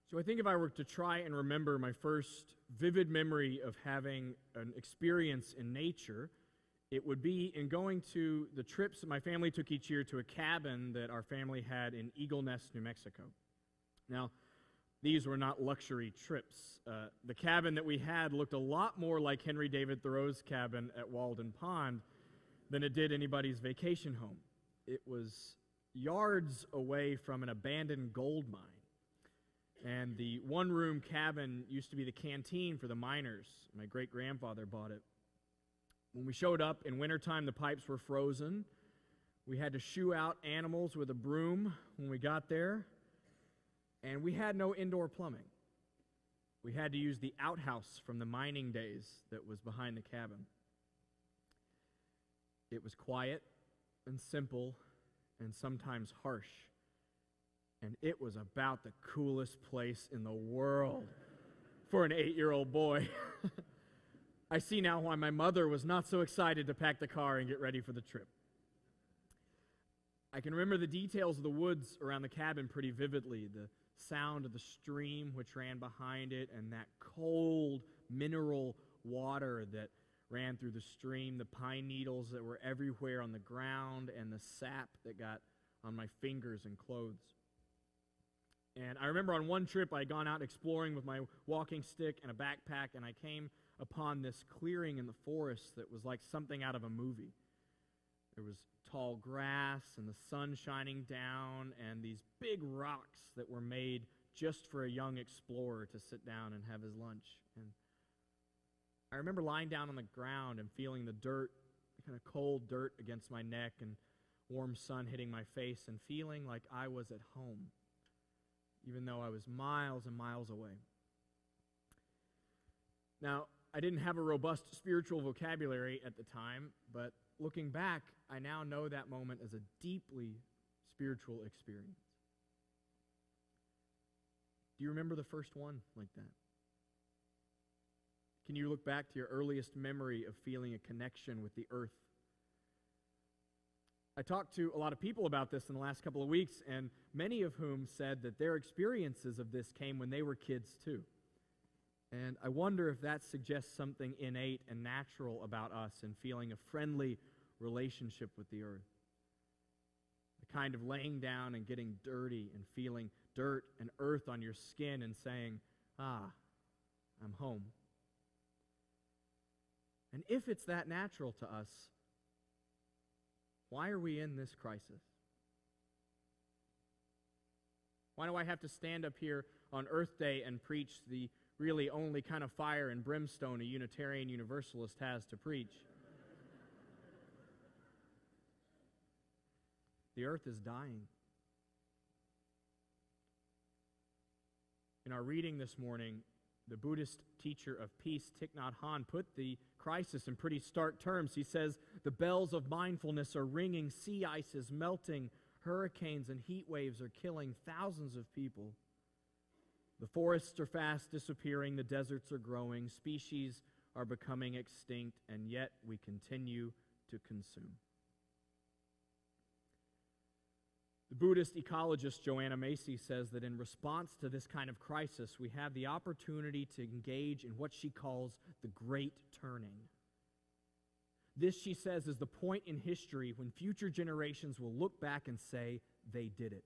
So I think if I were to try and remember my first vivid memory of having an experience in nature, it would be in going to the trips that my family took each year to a cabin that our family had in Eagle Nest, New Mexico. Now, these were not luxury trips. The cabin that we had looked a lot more like Henry David Thoreau's cabin at Walden Pond than it did anybody's vacation home. It was yards away from an abandoned gold mine. And the one-room cabin used to be the canteen for the miners. My great-grandfather bought it. When we showed up in wintertime, the pipes were frozen. We had to shoo out animals with a broom when we got there. And we had no indoor plumbing. We had to use the outhouse from the mining days that was behind the cabin. It was quiet and simple and sometimes harsh. And it was about the coolest place in the world for an 8-year-old boy. I see now why my mother was not so excited to pack the car and get ready for the trip. I can remember the details of the woods around the cabin pretty vividly. The sound of the stream which ran behind it and that cold mineral water that ran through the stream, the pine needles that were everywhere on the ground, and the sap that got on my fingers and clothes. And I remember on one trip I had gone out exploring with my walking stick and a backpack, and I came upon this clearing in the forest that was like something out of a movie. There was tall grass and the sun shining down and these big rocks that were made just for a young explorer to sit down and have his lunch. And I remember lying down on the ground and feeling the dirt, kind of cold dirt against my neck and warm sun hitting my face and feeling like I was at home, even though I was miles and miles away. Now, I didn't have a robust spiritual vocabulary at the time, but looking back, I now know that moment as a deeply spiritual experience. Do you remember the first one like that? Can you look back to your earliest memory of feeling a connection with the earth? I talked to a lot of people about this in the last couple of weeks, and many of whom said that their experiences of this came when they were kids too. And I wonder if that suggests something innate and natural about us in feeling a friendly relationship with the earth. The kind of laying down and getting dirty and feeling dirt and earth on your skin and saying, I'm home. And if it's that natural to us, why are we in this crisis? Why do I have to stand up here on Earth Day and preach the really only kind of fire and brimstone a Unitarian Universalist has to preach? The earth is dying. In our reading this morning, the Buddhist teacher of peace, Thich Nhat Hanh, put the crisis in pretty stark terms. He says, the bells of mindfulness are ringing, sea ice is melting, hurricanes and heat waves are killing thousands of people. The forests are fast disappearing, the deserts are growing, species are becoming extinct, and yet we continue to consume. The Buddhist ecologist Joanna Macy says that in response to this kind of crisis, we have the opportunity to engage in what she calls the Great Turning. This, she says, is the point in history when future generations will look back and say, they did it.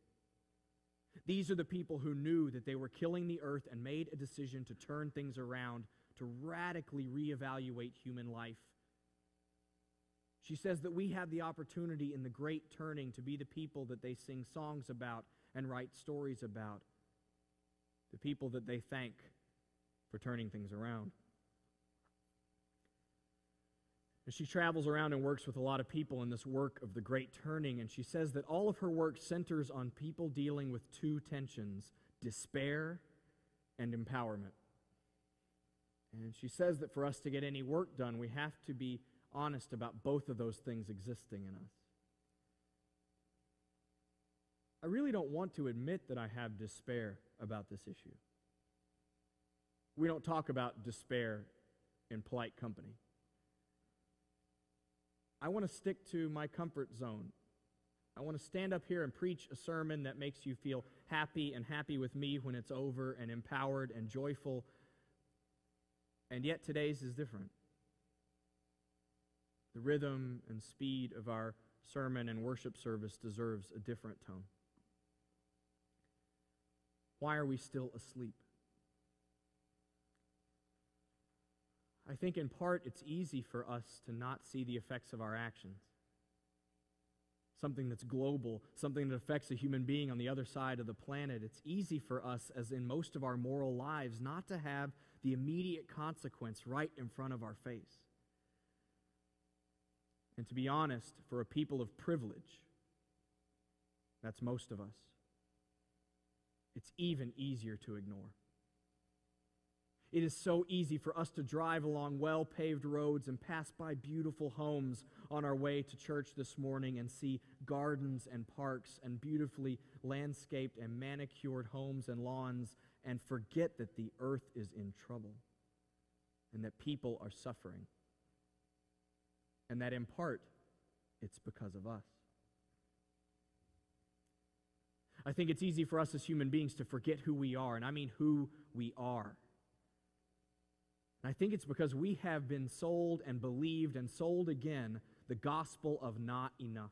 These are the people who knew that they were killing the earth and made a decision to turn things around, to radically reevaluate human life. She says that we have the opportunity in the Great Turning to be the people that they sing songs about and write stories about, the people that they thank for turning things around. And she travels around and works with a lot of people in this work of the Great Turning, and she says that all of her work centers on people dealing with two tensions, despair and empowerment. And she says that for us to get any work done, we have to be honest about both of those things existing in us. I really don't want to admit that I have despair about this issue. We don't talk about despair in polite company. I want to stick to my comfort zone I want to stand up here and preach a sermon that makes you feel happy and happy with me when it's over and empowered and joyful. And yet today's is different. The rhythm and speed of our sermon and worship service deserves a different tone. Why are we still asleep? I think in part it's easy for us to not see the effects of our actions. Something that's global, something that affects a human being on the other side of the planet. It's easy for us, as in most of our moral lives, not to have the immediate consequence right in front of our face. And to be honest, for a people of privilege, that's most of us, it's even easier to ignore. It is so easy for us to drive along well-paved roads and pass by beautiful homes on our way to church this morning and see gardens and parks and beautifully landscaped and manicured homes and lawns and forget that the earth is in trouble and that people are suffering and that in part it's because of us. I think it's easy for us as human beings to forget who we are, and I mean who we are. And I think it's because we have been sold and believed and sold again the gospel of not enough.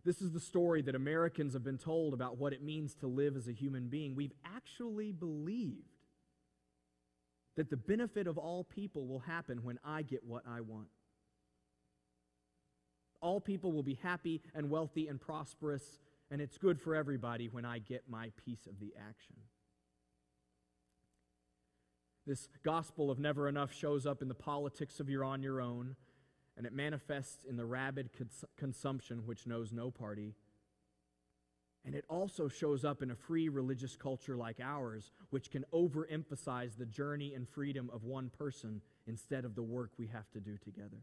This is the story that Americans have been told about what it means to live as a human being. We've actually believed that the benefit of all people will happen when I get what I want. All people will be happy and wealthy and prosperous, and it's good for everybody when I get my piece of the action. This gospel of never enough shows up in the politics of you're on your own, and it manifests in the rabid consumption which knows no party. And it also shows up in a free religious culture like ours, which can overemphasize the journey and freedom of one person instead of the work we have to do together.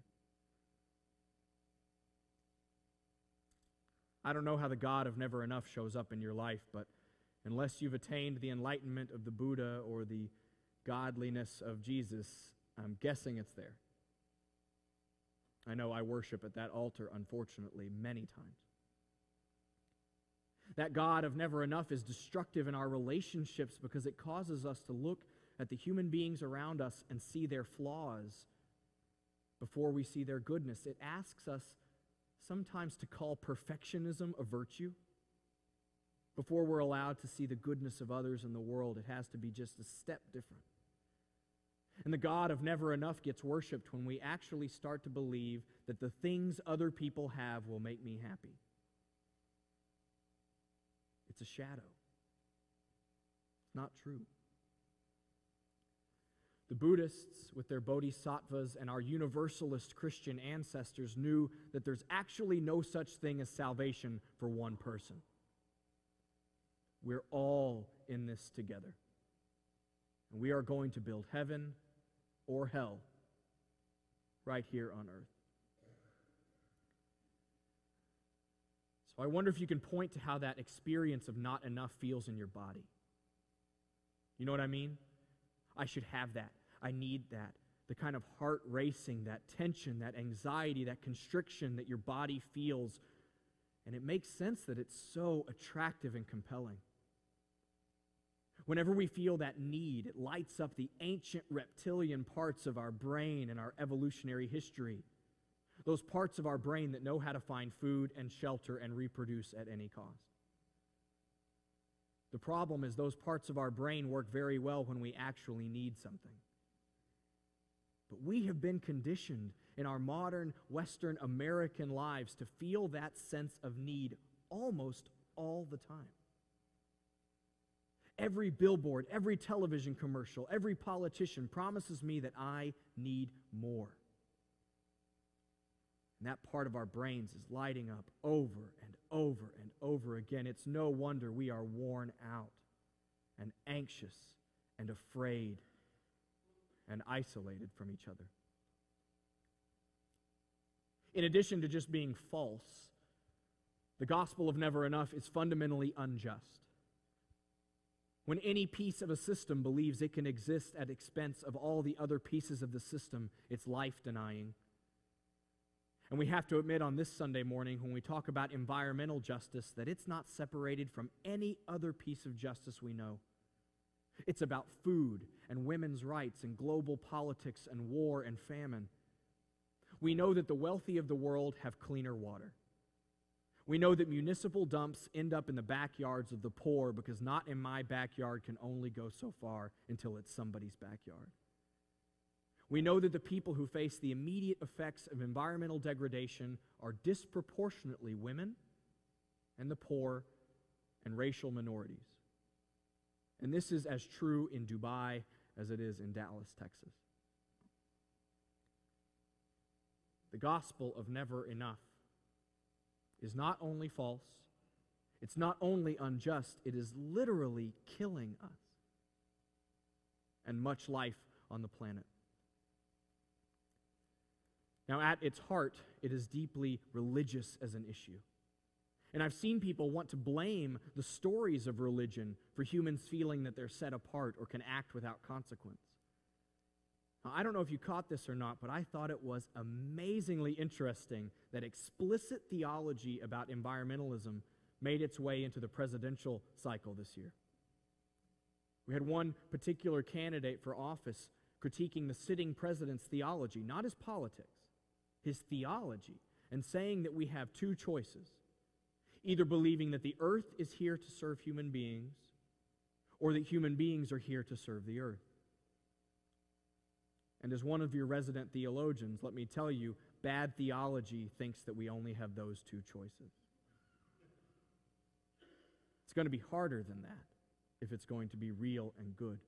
I don't know how the God of never enough shows up in your life, but unless you've attained the enlightenment of the Buddha or the godliness of Jesus, I'm guessing it's there. I know I worship at that altar, unfortunately, many times. That God of never enough is destructive in our relationships because it causes us to look at the human beings around us and see their flaws before we see their goodness. It asks us sometimes to call perfectionism a virtue. Before we're allowed to see the goodness of others in the world, it has to be just a step different. And the God of never enough gets worshipped when we actually start to believe that the things other people have will make me happy. It's a shadow. It's not true. The Buddhists, with their bodhisattvas, and our universalist Christian ancestors knew that there's actually no such thing as salvation for one person. We're all in this together. And we are going to build heaven or hell right here on earth. So I wonder if you can point to how that experience of not enough feels in your body. You know what I mean? I should have that. I need that. The kind of heart racing, that tension, that anxiety, that constriction that your body feels. And it makes sense that it's so attractive and compelling. Whenever we feel that need, it lights up the ancient reptilian parts of our brain and our evolutionary history. Those parts of our brain that know how to find food and shelter and reproduce at any cost. The problem is those parts of our brain work very well when we actually need something. But we have been conditioned in our modern Western American lives to feel that sense of need almost all the time. Every billboard, every television commercial, every politician promises me that I need more. And that part of our brains is lighting up over and over and over again. It's no wonder we are worn out and anxious and afraid and isolated from each other. In addition to just being false, the gospel of never enough is fundamentally unjust. When any piece of a system believes it can exist at expense of all the other pieces of the system, it's life-denying. And we have to admit on this Sunday morning, when we talk about environmental justice, that it's not separated from any other piece of justice we know. It's about food and women's rights and global politics and war and famine. We know that the wealthy of the world have cleaner water. We know that municipal dumps end up in the backyards of the poor because not in my backyard can only go so far until it's somebody's backyard. We know that the people who face the immediate effects of environmental degradation are disproportionately women and the poor and racial minorities. And this is as true in Dubai as it is in Dallas, Texas. The gospel of never enough is not only false, it's not only unjust, it is literally killing us and much life on the planet. Now, at its heart, it is deeply religious as an issue. And I've seen people want to blame the stories of religion for humans feeling that they're set apart or can act without consequence. Now, I don't know if you caught this or not, but I thought it was amazingly interesting that explicit theology about environmentalism made its way into the presidential cycle this year. We had one particular candidate for office critiquing the sitting president's theology, not his politics, his theology, and saying that we have two choices: either believing that the earth is here to serve human beings, or that human beings are here to serve the earth. And as one of your resident theologians, let me tell you, bad theology thinks that we only have those two choices. It's going to be harder than that if it's going to be real and good.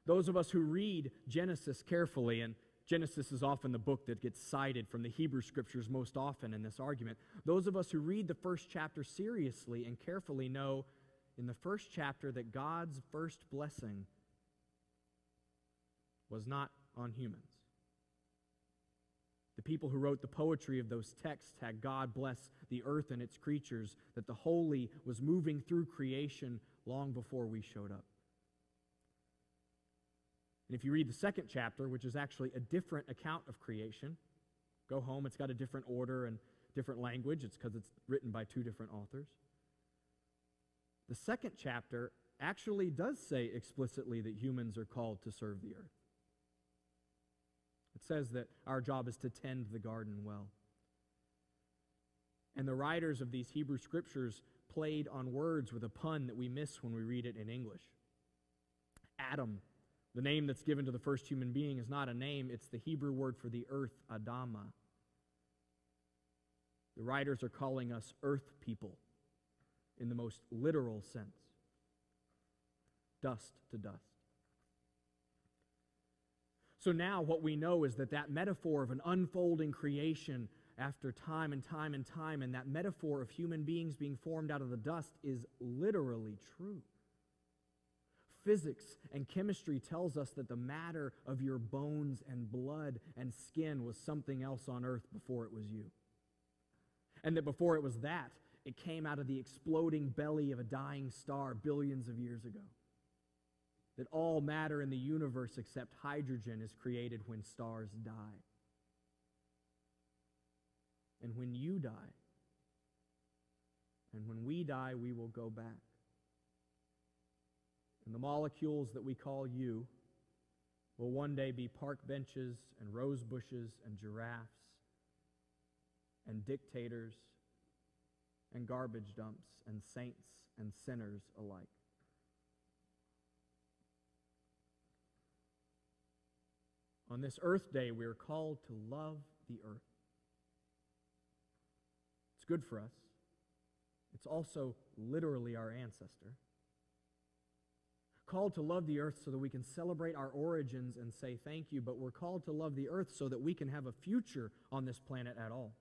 Those of us who read Genesis carefully, and Genesis is often the book that gets cited from the Hebrew Scriptures most often in this argument. Those of us who read the first chapter seriously and carefully know in the first chapter that God's first blessing was not on humans. The people who wrote the poetry of those texts had God bless the earth and its creatures, that the holy was moving through creation long before we showed up. And if you read the second chapter, which is actually a different account of creation, go home, it's got a different order and different language. It's because it's written by two different authors. The second chapter actually does say explicitly that humans are called to serve the earth. It says that our job is to tend the garden well. And the writers of these Hebrew Scriptures played on words with a pun that we miss when we read it in English. Adam, the name that's given to the first human being, is not a name, it's the Hebrew word for the earth, Adama. The writers are calling us earth people in the most literal sense. Dust to dust. So now what we know is that that metaphor of an unfolding creation after time and time and time, and that metaphor of human beings being formed out of the dust is literally true. Physics and chemistry tells us that the matter of your bones and blood and skin was something else on earth before it was you. And that before it was that, it came out of the exploding belly of a dying star billions of years ago. That all matter in the universe except hydrogen is created when stars die. And when you die, and when we die, we will go back. And the molecules that we call you will one day be park benches and rose bushes and giraffes and dictators and garbage dumps and saints and sinners alike. On this Earth Day, we are called to love the earth. It's good for us. It's also literally our ancestor. Called to love the earth so that we can celebrate our origins and say thank you, but we're called to love the earth so that we can have a future on this planet at all.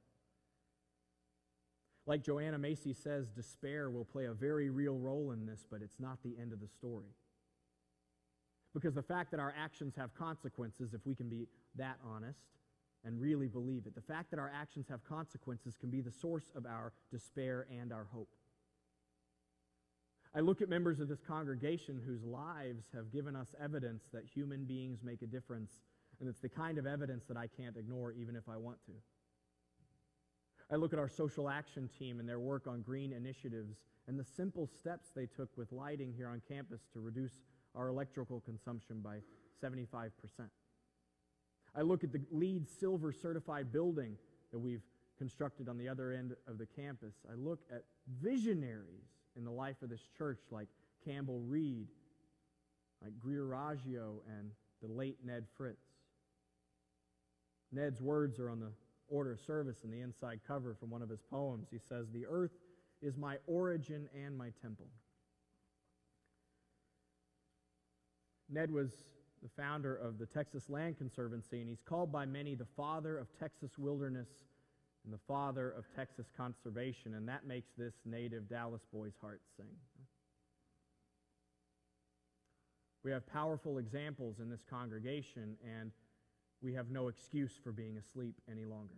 Like Joanna Macy says, despair will play a very real role in this, but it's not the end of the story. Because the fact that our actions have consequences, if we can be that honest and really believe it, the fact that our actions have consequences can be the source of our despair and our hope. I look at members of this congregation whose lives have given us evidence that human beings make a difference, and it's the kind of evidence that I can't ignore even if I want to. I look at our social action team and their work on green initiatives and the simple steps they took with lighting here on campus to reduce our electrical consumption by 75%. I look at the LEED Silver certified building that we've constructed on the other end of the campus. I look at visionaries in the life of this church like Campbell Reed, like Greer Raggio, and the late Ned Fritz. Ned's words are on the order of service in the inside cover from one of his poems. He says, "The earth is my origin and my temple." Ned was the founder of the Texas Land Conservancy, and he's called by many the father of Texas wilderness and the father of Texas conservation, and that makes this native Dallas boy's heart sing. We have powerful examples in this congregation, and we have no excuse for being asleep any longer.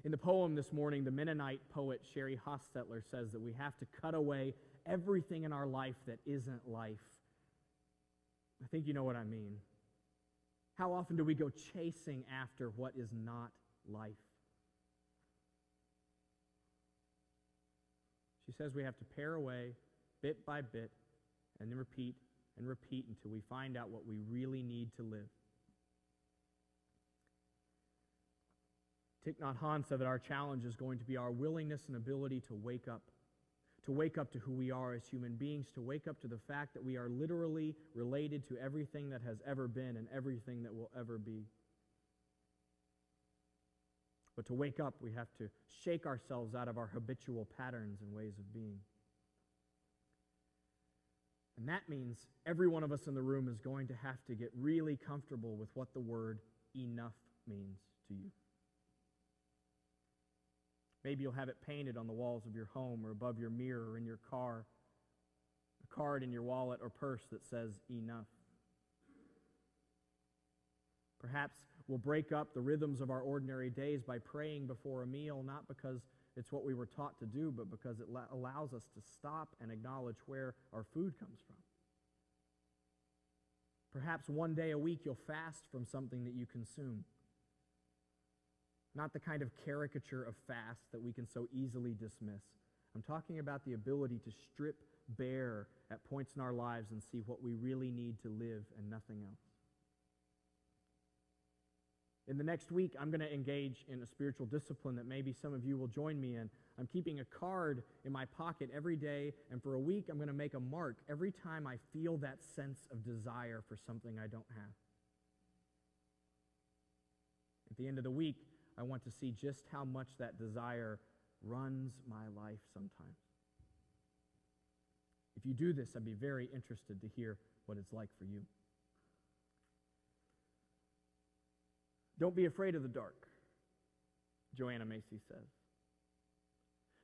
In the poem this morning, the Mennonite poet Sherry Hostetler says that we have to cut away everything in our life that isn't life. I think you know what I mean. How often do we go chasing after what is not life? She says we have to pare away bit by bit and then repeat and repeat until we find out what we really need to live. Thich Nhat Hanh said that our challenge is going to be our willingness and ability to wake up to who we are as human beings, to wake up to the fact that we are literally related to everything that has ever been and everything that will ever be. But to wake up, we have to shake ourselves out of our habitual patterns and ways of being. And that means every one of us in the room is going to have to get really comfortable with what the word enough means to you. Maybe you'll have it painted on the walls of your home or above your mirror or in your car, a card in your wallet or purse that says enough. Perhaps we'll break up the rhythms of our ordinary days by praying before a meal, not because it's what we were taught to do, but because it allows us to stop and acknowledge where our food comes from. Perhaps one day a week you'll fast from something that you consume. Not the kind of caricature of fast that we can so easily dismiss. I'm talking about the ability to strip bare at points in our lives and see what we really need to live and nothing else. In the next week, I'm going to engage in a spiritual discipline that maybe some of you will join me in. I'm keeping a card in my pocket every day, and for a week, I'm going to make a mark every time I feel that sense of desire for something I don't have. At the end of the week, I want to see just how much that desire runs my life sometimes. If you do this, I'd be very interested to hear what it's like for you. Don't be afraid of the dark, Joanna Macy says.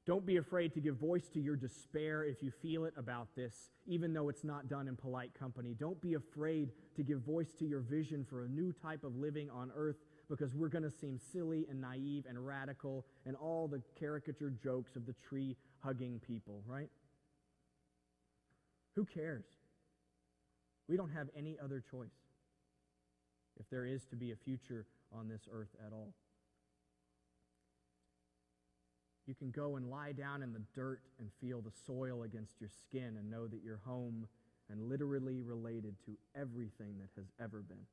Don't be afraid to give voice to your despair if you feel it about this, even though it's not done in polite company. Don't be afraid to give voice to your vision for a new type of living on earth, because we're going to seem silly and naive and radical and all the caricature jokes of the tree-hugging people, right? Who cares? We don't have any other choice if there is to be a future on this earth at all. You can go and lie down in the dirt and feel the soil against your skin and know that you're home and literally related to everything that has ever been.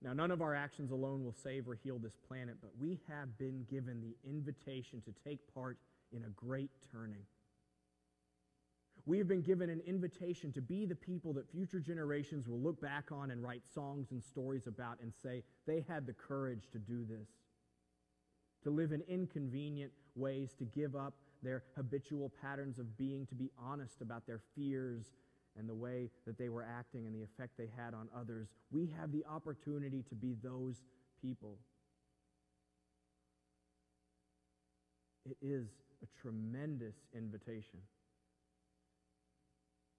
Now, none of our actions alone will save or heal this planet, but we have been given the invitation to take part in a great turning. We have been given an invitation to be the people that future generations will look back on and write songs and stories about and say they had the courage to do this, to live in inconvenient ways, to give up their habitual patterns of being, to be honest about their fears and the way that they were acting and the effect they had on others. We have the opportunity to be those people. It is a tremendous invitation.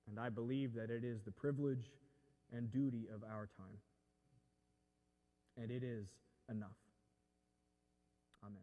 And I believe that it is the privilege and duty of our time. And it is enough. Amen.